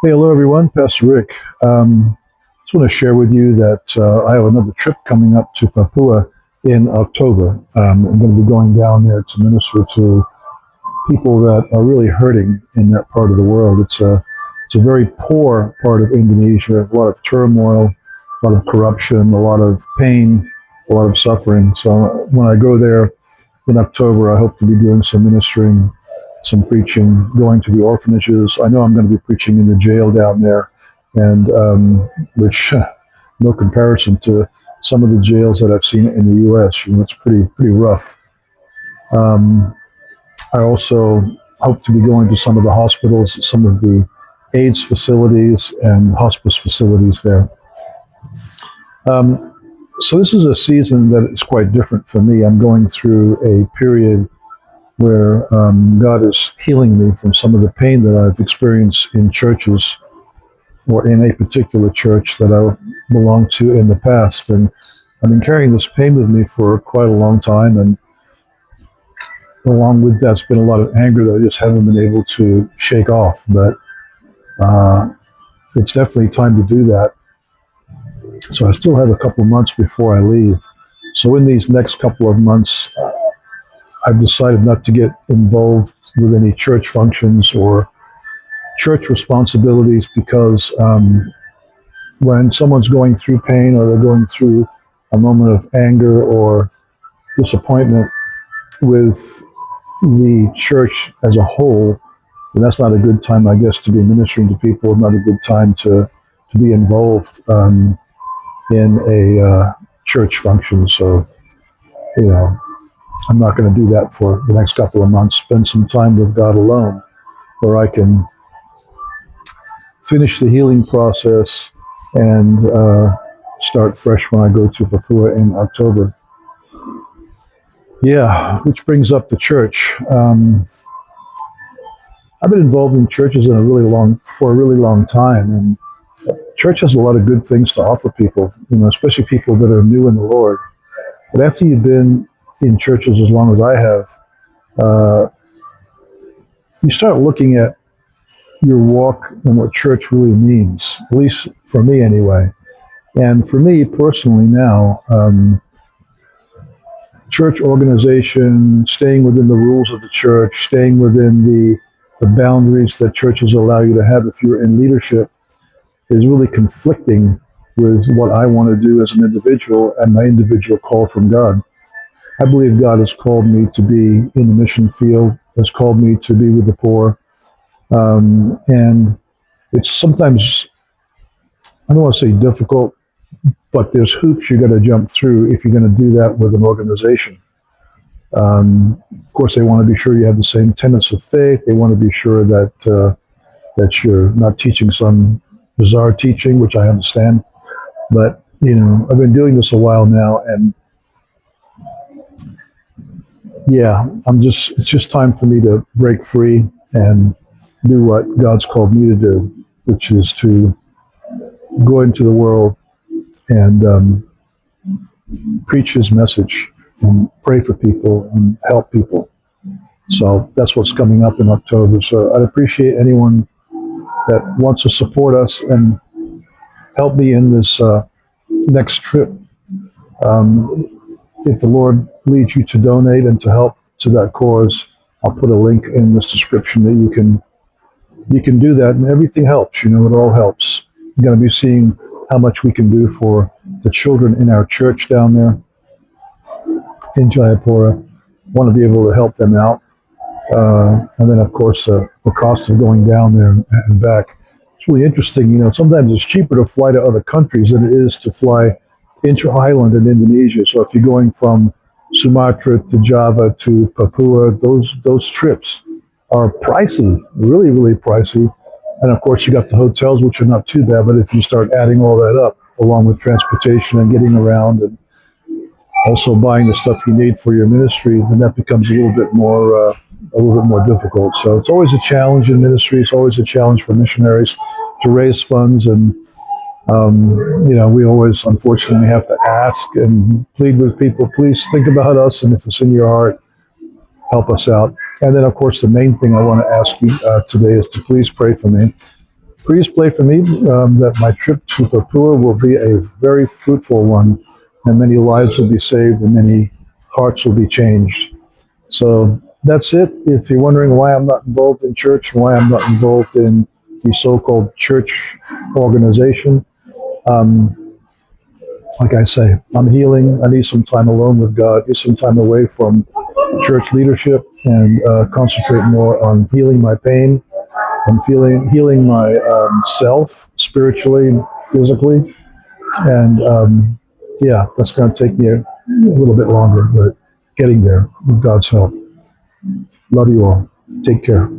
Hey, hello everyone. Pastor Rick. Just want to share with you that I have another trip coming up to Papua in October. I'm going to be going down there to minister to people that are really hurting in that part of the world. It's a very poor part of Indonesia. A lot of turmoil, a lot of corruption, a lot of pain, a lot of suffering. So when I go there in October, I hope to be doing some ministering, some preaching, going to the orphanages. I know I'm going to be preaching in the jail down there, and which no comparison to some of the jails that I've seen in the U.S. It's pretty rough. Um, I also hope to be going to some of the hospitals, some of the AIDS facilities and hospice facilities there. Um, so this is a season that is quite different for me. I'm going through a period where God is healing me from some of the pain that I've experienced in churches or in a particular church that I belonged to in the past. And I've been carrying this pain with me for quite a long time. And along with that's been a lot of anger that I just haven't been able to shake off. But it's definitely time to do that. So I still have a couple of months before I leave. So in these next couple of months, I've decided not to get involved with any church functions or church responsibilities because when someone's going through pain or they're going through a moment of anger or disappointment with the church as a whole, then that's not a good time, I guess, to be ministering to people, not a good time to be involved in a church function. So, you know, I'm not going to do that for the next couple of months. Spend some time with God alone where I can finish the healing process and start fresh when I go to Papua in October. Yeah, which brings up the church. I've been involved in churches for a really long time, and church has a lot of good things to offer people, especially people that are new in the Lord. But after you've been in churches as long as I have, uh, you start looking at your walk and what church really means, at least for me anyway. And for me personally now, church organization, staying within the rules of the church, staying within the boundaries that churches allow you to have if you're in leadership is really conflicting with what I want to do as an individual and my individual call from God. I believe God has called me to be in the mission field, has called me to be with the poor. And it's sometimes, I don't want to say difficult, but there's hoops you got to jump through if you're going to do that with an organization. Of course, they want to be sure you have the same tenets of faith. They want to be sure that you're not teaching some bizarre teaching, which I understand. But I've been doing this a while now, and yeah, it's just time for me to break free and do what God's called me to do, which is to go into the world and preach His message and pray for people and help people. So that's what's coming up in October. So I'd appreciate anyone that wants to support us and help me in this next trip. If the Lord leads you to donate and to help to that cause, I'll put a link in this description that you can do that, and everything helps. It all helps. You're going to be seeing how much we can do for the children in our church down there in Jayapura. Want to be able to help them out. And then, of course, the cost of going down there and back. It's really interesting. Sometimes it's cheaper to fly to other countries than it is to fly inter-island in Indonesia. So if you're going from Sumatra to Java to Papua, those trips are pricey, really, really pricey. And of course, you got the hotels, which are not too bad. But if you start adding all that up, along with transportation and getting around and also buying the stuff you need for your ministry, then that becomes a little bit more difficult. So it's always a challenge in ministry. It's always a challenge for missionaries to raise funds, and we always unfortunately have to ask and plead with people. Please think about us, and if it's in your heart, help us out. And then, of course, the main thing I want to ask you today is to please pray for me. Please pray for me that my trip to Papua will be a very fruitful one, and many lives will be saved, and many hearts will be changed. So that's it. If you're wondering why I'm not involved in church, why I'm not involved in the so-called church organization, like I say, I'm healing. I need some time alone with God, need some time away from church leadership, and concentrate more on healing my pain and healing my self spiritually, physically, and yeah, that's going to take me a little bit longer, but getting there with God's help. Love you all. Take care.